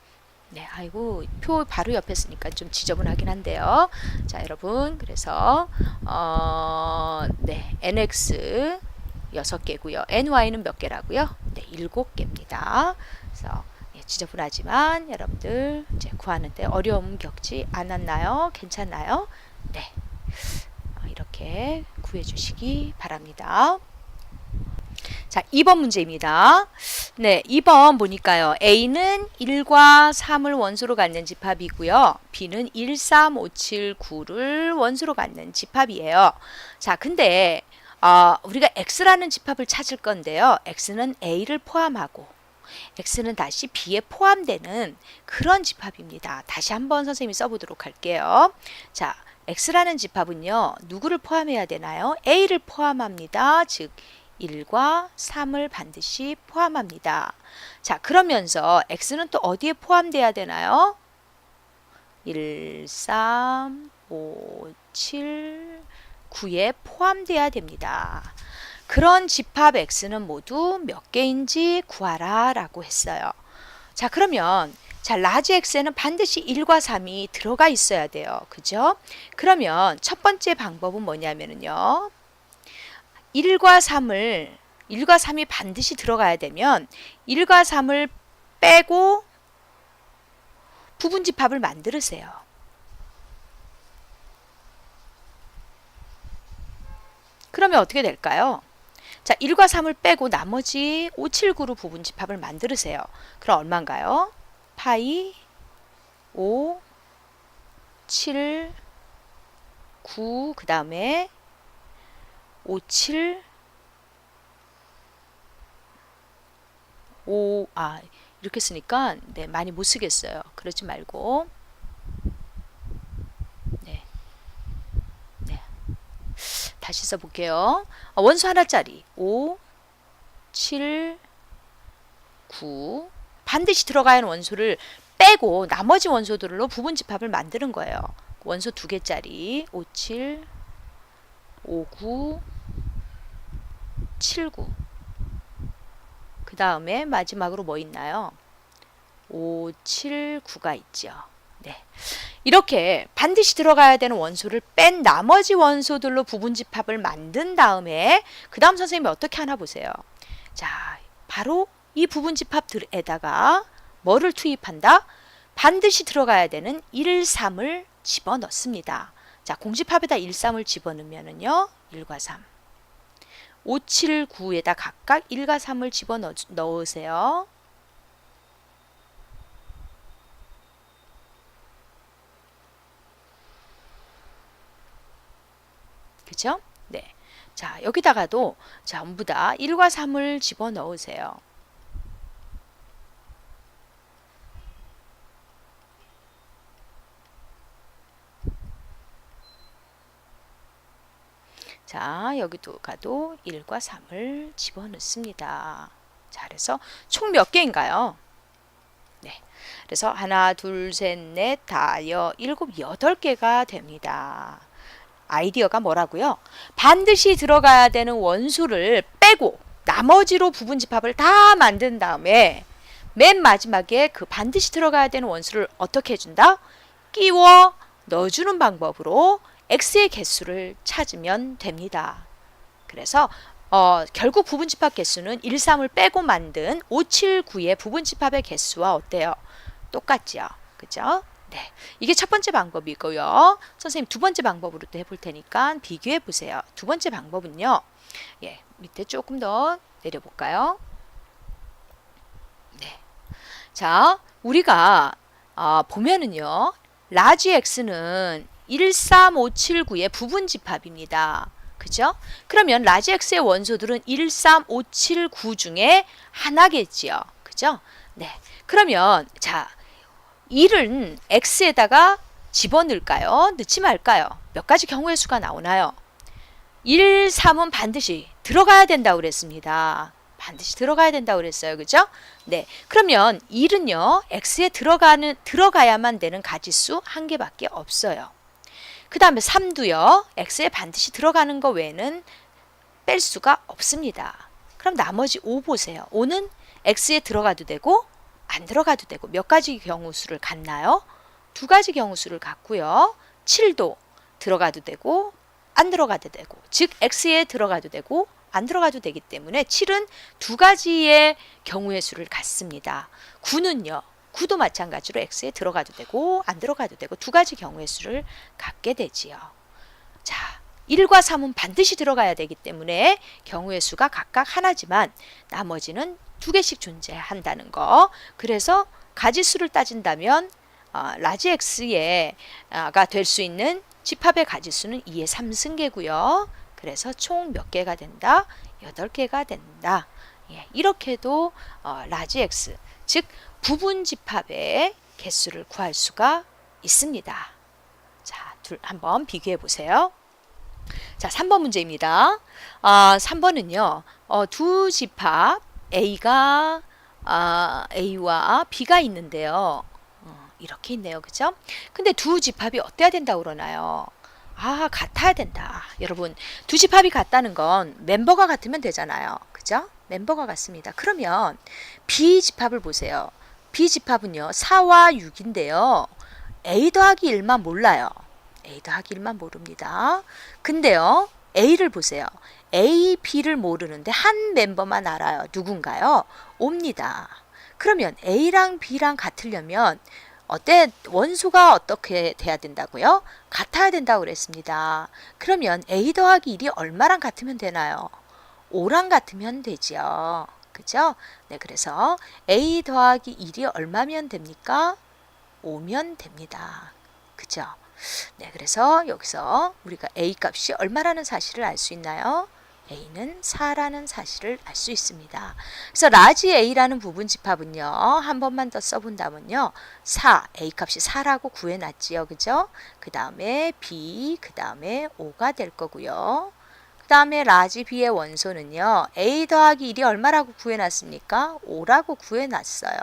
네, 아이고 표 바로 옆에 쓰니까 좀 지저분하긴 한데요. 자, 여러분, 그래서 네, nx 6개고요. ny는 몇 개라고요? 네, 7개입니다. 그래서 지저분하지만 여러분들 이제 구하는데 어려움 겪지 않았나요? 괜찮나요? 네, 이렇게 구해 주시기 바랍니다. 자, 2번 문제입니다. 네, 2번 보니까요. A는 1과 3을 원소로 갖는 집합이고요. B는 1, 3, 5, 7, 9를 원소로 갖는 집합이에요. 자, 근데 우리가 X라는 집합을 찾을 건데요. X는 A를 포함하고 X는 다시 B에 포함되는 그런 집합입니다. 다시 한번 선생님이 써보도록 할게요. 자, X라는 집합은요. 누구를 포함해야 되나요? A를 포함합니다. 즉 1과 3을 반드시 포함합니다. 자, 그러면서 X는 또 어디에 포함돼야 되나요? 1, 3, 5, 7, 9에 포함돼야 됩니다. 그런 집합 X는 모두 몇 개인지 구하라 라고 했어요. 자, 그러면 자, 라지 X에는 반드시 1과 3이 들어가 있어야 돼요. 그죠? 그러면 첫 번째 방법은 뭐냐면요. 1과 3이 반드시 들어가야 되면 1과 3을 빼고 부분집합을 만들으세요. 그러면 어떻게 될까요? 자, 1과 3을 빼고 나머지 5, 7, 9로 부분집합을 만들으세요. 그럼 얼마인가요? 파이 5, 7, 9, 그 다음에 5, 7, 5, 이렇게 쓰니까 네, 많이 못 쓰겠어요. 그러지 말고 네, 다시 써볼게요. 원소 하나짜리 5, 7, 9 반드시 들어가야 하는 원소를 빼고 나머지 원소들로 부분집합을 만드는 거예요. 원소 2개짜리 5, 7, 59, 79. 그 다음에 마지막으로 뭐 있나요? 5, 7, 9가 있죠. 네. 이렇게 반드시 들어가야 되는 원소를 뺀 나머지 원소들로 부분집합을 만든 다음에 그 다음 선생님이 어떻게 하나 보세요. 자, 바로 이 부분집합들에다가 뭐를 투입한다? 반드시 들어가야 되는 1, 3을 집어넣습니다. 자, 공집합에다 1, 3을 집어넣으면은요, 1과 3. 5, 7, 9에다 각각 1과 3을 집어넣으세요. 그죠? 네. 자, 여기다가도 전부 다 1과 3을 집어넣으세요. 자, 여기도 가도 1과 3을 집어넣습니다. 자, 그래서 총 몇 개인가요? 네. 그래서 하나, 둘, 셋, 넷, 다, 일곱, 여덟 개가 됩니다. 아이디어가 뭐라고요? 반드시 들어가야 되는 원소를 빼고 나머지로 부분집합을 다 만든 다음에 맨 마지막에 그 반드시 들어가야 되는 원소를 어떻게 해준다? 끼워 넣어주는 방법으로 x의 개수를 찾으면 됩니다. 그래서 결국 부분집합 개수는 1, 3을 빼고 만든 5, 7, 9의 부분집합의 개수와 어때요? 똑같죠? 그죠? 네, 이게 첫 번째 방법이고요. 선생님 두 번째 방법으로 또 해볼 테니까 비교해 보세요. 두 번째 방법은요. 예, 밑에 조금 더 내려볼까요? 네. 자, 우리가 보면은요. 라지 x는 1, 3, 5, 7, 9의 부분집합입니다. 그죠? 그러면 라지 x의 원소들은 1, 3, 5, 7, 9 중에 하나겠지요. 그죠? 네. 그러면 자, 1은 x에다가 집어넣을까요? 넣지 말까요? 몇 가지 경우의 수가 나오나요? 1, 3은 반드시 들어가야 된다고 그랬습니다. 반드시 들어가야 된다고 그랬어요. 그죠? 네. 그러면 1은요. x에 들어가야만 되는 가지수 한 개밖에 없어요. 그 다음에 3도요. x에 반드시 들어가는 거 외에는 뺄 수가 없습니다. 그럼 나머지 5 보세요. 5는 x에 들어가도 되고 안 들어가도 되고 몇 가지 경우 수를 갖나요? 두 가지 경우 수를 갖고요. 7도 들어가도 되고 안 들어가도 되고 즉 x에 들어가도 되고 안 들어가도 되기 때문에 7은 두 가지의 경우의 수를 갖습니다. 9는요. 9도 마찬가지로 x에 들어가도 되고 안 들어가도 되고 두 가지 경우의 수를 갖게 되지요. 자, 1과 3은 반드시 들어가야 되기 때문에 경우의 수가 각각 하나지만 나머지는 두 개씩 존재한다는 거. 그래서 가지수를 따진다면 라지 x가 될 수 있는 집합의 가지수는 2의 3승계고요. 그래서 총 몇 개가 된다? 8개가 된다. 예, 이렇게도 라지 x, 즉 부분집합의 개수를 구할 수가 있습니다. 자, 한번 비교해 보세요. 자, 3번 문제입니다. 3번은요. 두 집합 A가 A와 B가 있는데요. 이렇게 있네요. 그죠? 근데 두 집합이 어때야 된다고 그러나요? 같아야 된다. 여러분, 두 집합이 같다는 건 멤버가 같으면 되잖아요. 그죠? 멤버가 같습니다. 그러면 B 집합을 보세요. B 집합은요. 4와 6인데요. A 더하기 1만 몰라요. A 더하기 1만 모릅니다. 근데요. A를 보세요. A, B를 모르는데 한 멤버만 알아요. 누군가요? 옵니다. 그러면 A랑 B랑 같으려면 원소가 어떻게 돼야 된다고요? 같아야 된다고 그랬습니다. 그러면 A 더하기 1이 얼마랑 같으면 되나요? 5랑 같으면 되죠. 그죠? 네, 그래서 A 더하기 1이 얼마면 됩니까? 5면 됩니다. 그죠? 네, 그래서 여기서 우리가 A 값이 얼마라는 사실을 알 수 있나요? A는 4라는 사실을 알 수 있습니다. 그래서 라지 A라는 부분집합은요. 한 번만 더 써본다면요. 4, A 값이 4라고 구해놨지요. 그죠? 그 다음에 B, 그 다음에 5가 될 거고요. 그 다음에 라지 B의 원소는요. A 더하기 1이 얼마라고 구해놨습니까? 5라고 구해놨어요.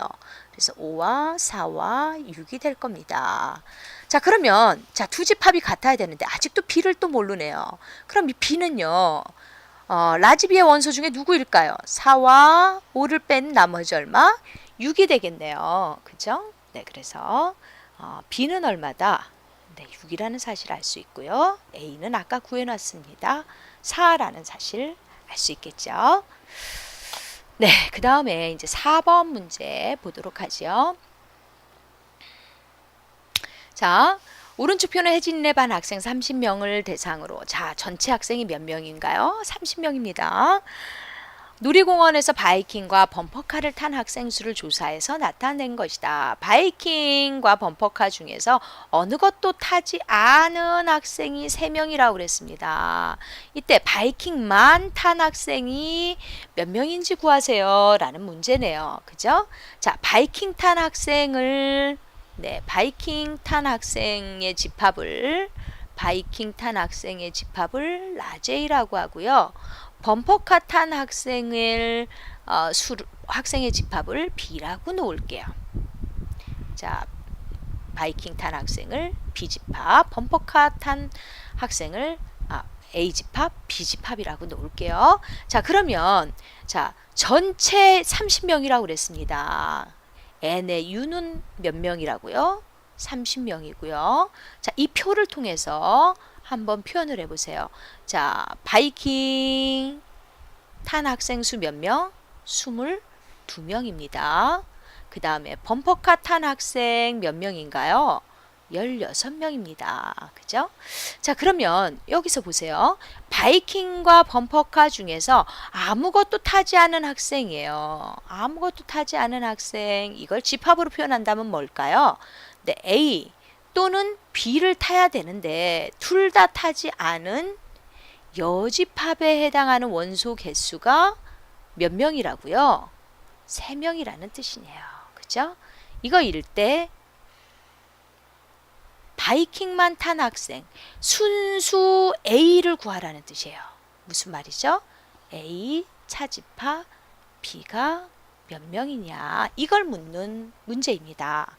그래서 5와 4와 6이 될 겁니다. 자, 그러면 자, 두 집합이 같아야 되는데 아직도 B를 또 모르네요. 그럼 이 B는요. 라지비의 원소 중에 누구일까요? 4와 5를 뺀 나머지 얼마? 6이 되겠네요. 그죠? 네, 그래서 B는 얼마다? 네, 6이라는 사실을 알 수 있고요. A는 아까 구해놨습니다. 4라는 사실 알 수 있겠죠. 네, 그 다음에 이제 4번 문제 보도록 하죠. 자, 오른쪽 표는 혜진이네 반 학생 30명을 대상으로, 자, 전체 학생이 몇 명인가요? 30명입니다. 놀이공원에서 바이킹과 범퍼카를 탄 학생 수를 조사해서 나타낸 것이다. 바이킹과 범퍼카 중에서 어느 것도 타지 않은 학생이 3명이라고 그랬습니다. 이때 바이킹만 탄 학생이 몇 명인지 구하세요 라는 문제네요. 그죠? 자, 바이킹 탄 학생을, 네, 바이킹 탄 학생의 집합을 라제이라고 하고요. 범퍼카 탄 학생의 집합을 B라고 놓을게요. 자, 바이킹 탄 학생을 B 집합, 범퍼카 탄 학생을 A 집합, B 집합이라고 놓을게요. 자, 그러면 자, 전체 30명이라고 그랬습니다. N의 U는 몇 명이라고요? 30명이고요. 자, 이 표를 통해서 한번 표현을 해보세요. 자, 바이킹 탄 학생 수 몇 명? 22명입니다. 그 다음에 범퍼카 탄 학생 몇 명인가요? 16명입니다. 그죠? 자, 그러면 여기서 보세요. 바이킹과 범퍼카 중에서 아무것도 타지 않은 학생이에요. 아무것도 타지 않은 학생, 이걸 집합으로 표현한다면 뭘까요? 네, A 또는 B를 타야 되는데 둘 다 타지 않은 여집합에 해당하는 원소 개수가 몇 명이라고요? 3명이라는 뜻이네요. 그죠? 이거일 때 바이킹만 탄 학생 순수 A를 구하라는 뜻이에요. 무슨 말이죠? A 차집합 B가 몇 명이냐, 이걸 묻는 문제입니다.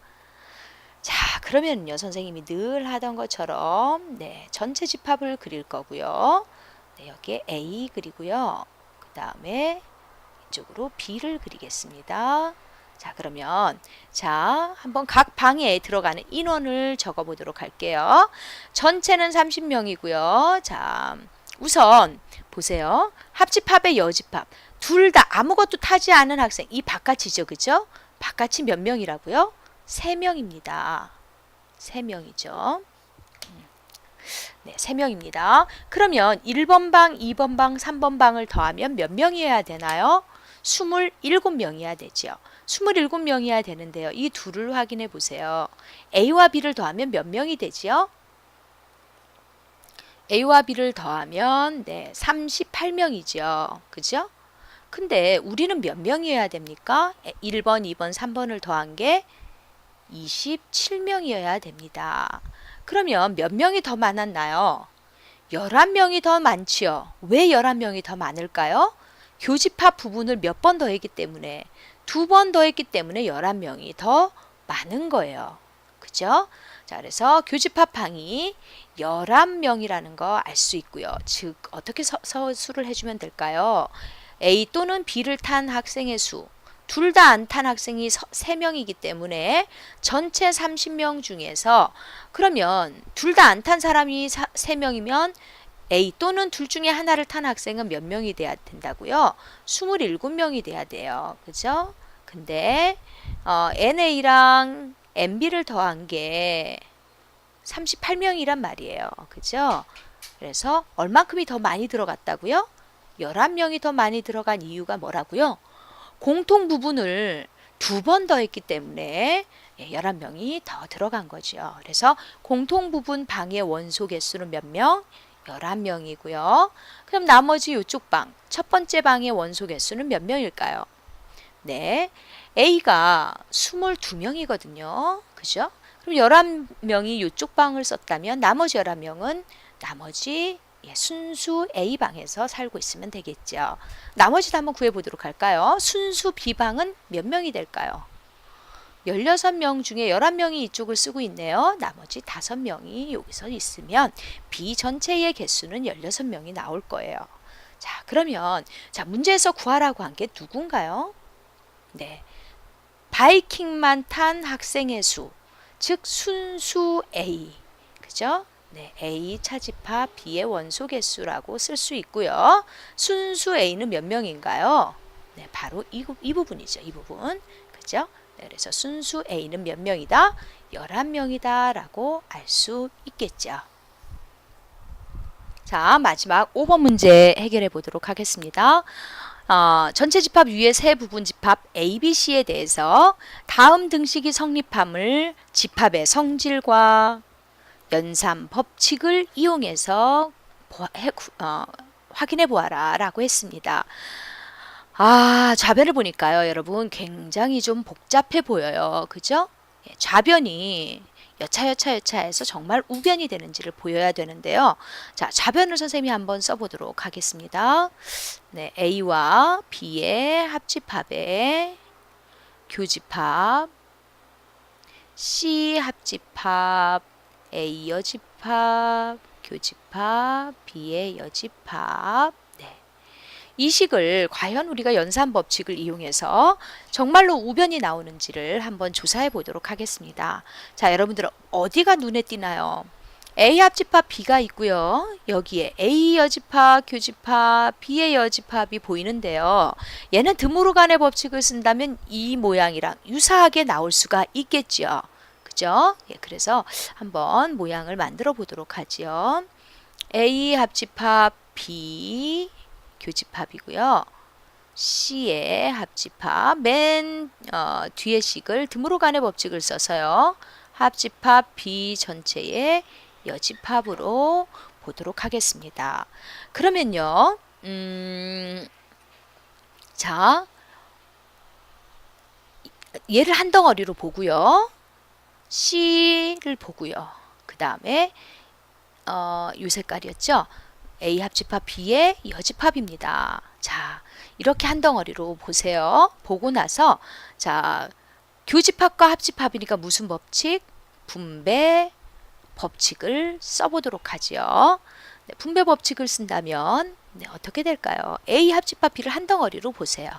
자, 그러면요, 선생님이 늘 하던 것처럼, 네, 전체 집합을 그릴 거고요. 네, 여기에 A 그리고요. 그 다음에 이쪽으로 B를 그리겠습니다. 자, 그러면 자, 한번 각 방에 들어가는 인원을 적어 보도록 할게요. 전체는 30명이고요. 자, 우선 보세요. 합집합의 여집합. 둘 다 아무것도 타지 않은 학생. 이 바깥이죠. 그죠? 바깥이 몇 명이라고요? 3명입니다. 3명이죠. 네, 3명입니다. 그러면 1번 방, 2번 방, 3번 방을 더하면 몇 명이어야 되나요? 27명이어야 되죠. 27명이어야 되는데요. 이 둘을 확인해 보세요. A와 B를 더하면 몇 명이 되지요? A와 B를 더하면 네, 38명이죠. 그죠? 근데 우리는 몇 명이어야 됩니까? 1번, 2번, 3번을 더한 게 27명이어야 됩니다. 그러면 몇 명이 더 많았나요? 11명이 더 많지요. 왜 11명이 더 많을까요? 교집합 부분을 몇 번 더했기 때문에, 2번 더했기 때문에 11명이 더 많은 거예요. 그죠? 자, 그래서 교집합 방이 11명이라는 거 알 수 있고요. 즉, 어떻게 서술을 해주면 될까요? A 또는 B를 탄 학생의 수, 둘 다 안 탄 학생이 3명이기 때문에 전체 30명 중에서, 그러면 둘 다 안 탄 사람이 3명이면 A 또는 둘 중에 하나를 탄 학생은 몇 명이 돼야 된다고요? 27명이 돼야 돼요. 그죠? 근데 NA랑 NB를 더한 게 38명이란 말이에요. 그죠? 그래서 얼만큼이 더 많이 들어갔다고요? 11명이 더 많이 들어간 이유가 뭐라고요? 공통 부분을 2번 더했기 때문에 11명이 더 들어간 거죠. 그래서 공통 부분 방의 원소 개수는 몇 명? 11명이고요. 그럼 나머지 이쪽 방, 첫 번째 방의 원소 개수는 몇 명일까요? 네, A가 22명이거든요. 그죠? 그럼 11명이 이쪽 방을 썼다면 나머지 11명은 나머지 순수 A방에서 살고 있으면 되겠죠. 나머지도 한번 구해보도록 할까요? 순수 B방은 몇 명이 될까요? 16명 중에 11명이 이쪽을 쓰고 있네요. 나머지 5명이 여기서 있으면 B 전체의 개수는 16명이 나올 거예요. 자, 그러면 자, 문제에서 구하라고 한 게 누군가요? 네. 바이킹만 탄 학생의 수, 즉 순수 A. 그죠? 네, A 차집합 B의 원소 개수라고 쓸 수 있고요. 순수 A는 몇 명인가요? 네, 바로 이 부분이죠. 이 부분. 그죠? 네, 그래서 순수 A는 몇 명이다? 11명이다 라고 알 수 있겠죠. 자, 마지막 5번 문제 해결해 보도록 하겠습니다. 전체 집합 위의 세 부분 집합 A, B, C에 대해서 다음 등식이 성립함을 집합의 성질과 연산 법칙을 이용해서 확인해 보아라 라고 했습니다. 좌변을 보니까요, 여러분 굉장히 좀 복잡해 보여요. 그죠? 좌변이 여차여차해서 정말 우변이 되는지를 보여야 되는데요. 자, 좌변을 선생님이 한번 써보도록 하겠습니다. 네, A와 B의 합집합의 교집합, C 합집합, A 여집합, 교집합, B의 여집합. 네. 이 식을 과연 우리가 연산 법칙을 이용해서 정말로 우변이 나오는지를 한번 조사해 보도록 하겠습니다. 자, 여러분들 어디가 눈에 띄나요? A 합집합 B가 있고요. 여기에 A 여집합, 교집합, B의 여집합이 보이는데요. 얘는 드모르간의 법칙을 쓴다면 이 모양이랑 유사하게 나올 수가 있겠죠. 그죠? 예, 그래서 한번 모양을 만들어 보도록 하죠. A 합집합 B 교집합이고요. C의 합집합 맨 뒤에 식을 드모르간의 법칙을 써서요. 합집합 B 전체의 여집합으로 보도록 하겠습니다. 그러면요. 자, 얘를 한 덩어리로 보고요. C를 보고요. 그 다음에 요 색깔이었죠. A 합집합 B의 여집합입니다. 자, 이렇게 한 덩어리로 보세요. 보고 나서 자, 교집합과 합집합이니까 무슨 법칙? 분배 법칙을 써보도록 하죠. 네, 분배 법칙을 쓴다면 네, 어떻게 될까요? A 합집합 B를 한 덩어리로 보세요.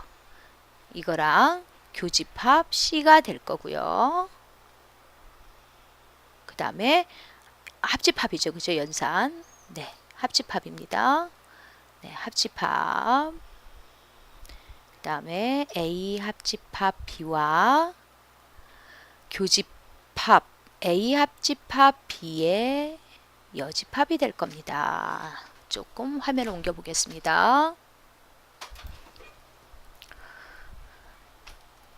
이거랑 교집합 C가 될 거고요. 그 다음에 합집합이죠. 그죠? 연산. 네, 합집합입니다. 네, 합집합. 그 다음에 A 합집합 B와 교집합 A 합집합 B의 여집합이 될 겁니다. 조금 화면을 옮겨 보겠습니다.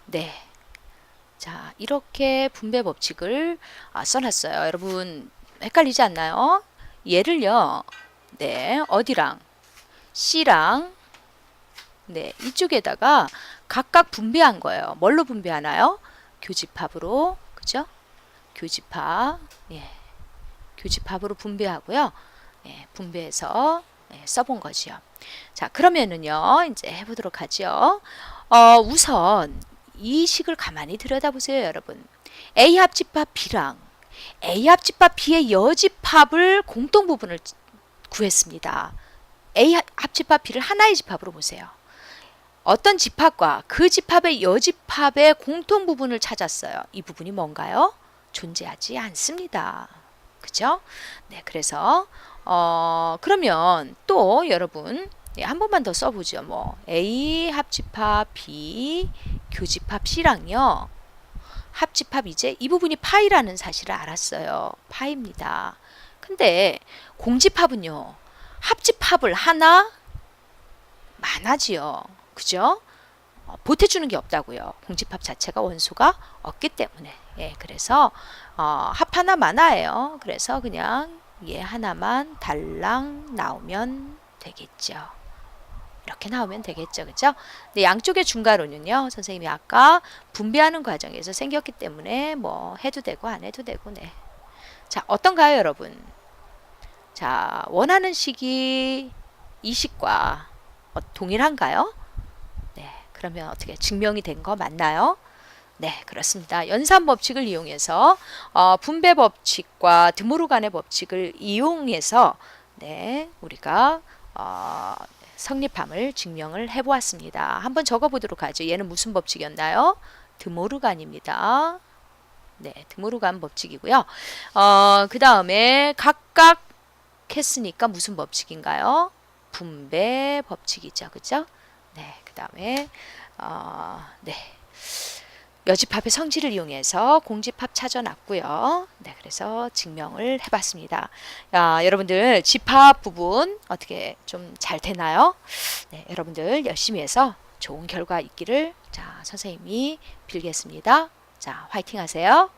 네. 자, 이렇게 분배 법칙을 써놨어요. 여러분 헷갈리지 않나요? 얘를요, 네, 어디랑 C랑 네, 이쪽에다가 각각 분배한 거예요. 뭘로 분배하나요? 교집합으로, 그죠? 교집합, 예, 교집합으로 분배하고요. 예, 분배해서 써본 거지요. 자, 그러면은요, 이제 해보도록 하죠. 우선 이 식을 가만히 들여다보세요, 여러분. A 합집합 B랑 A 합집합 B의 여집합을 공통 부분을 구했습니다. A 합집합 B를 하나의 집합으로 보세요. 어떤 집합과 그 집합의 여집합의 공통 부분을 찾았어요. 이 부분이 뭔가요? 존재하지 않습니다. 그죠? 네, 그래서 그러면 또 여러분 한 번만 더 써보죠. 뭐 A 합집합 B 교집합 C랑요. 합집합 이제 이 부분이 파이라는 사실을 알았어요. 파입니다. 근데 공집합은요. 합집합을 하나 많아지요. 그죠? 보태주는 게 없다고요. 공집합 자체가 원소가 없기 때문에. 예, 그래서 합 하나 많아요. 그래서 그냥 얘 하나만 달랑 나오면 되겠죠. 이렇게 나오면 되겠죠. 그죠? 근데 양쪽의 중괄호는요. 선생님이 아까 분배하는 과정에서 생겼기 때문에 뭐 해도 되고 안 해도 되고 네. 자, 어떤가요, 여러분? 자, 원하는 식이 이 식과 동일한가요? 네. 그러면 어떻게 증명이 된 거 맞나요? 네, 그렇습니다. 연산 법칙을 이용해서 분배 법칙과 드모르간의 법칙을 이용해서 네, 우리가 성립함을 증명을 해보았습니다. 한번 적어보도록 하죠. 얘는 무슨 법칙이었나요? 드모르간입니다. 네, 드모르간 법칙이고요. 그 다음에 각각 했으니까 무슨 법칙인가요? 분배 법칙이죠. 그죠? 네, 그 다음에 네. 여집합의 성질을 이용해서 공집합 찾아놨고요. 네, 그래서 증명을 해봤습니다. 여러분들 집합 부분 어떻게 좀 잘 되나요? 네, 여러분들 열심히 해서 좋은 결과 있기를 선생님이 빌겠습니다. 화이팅 하세요.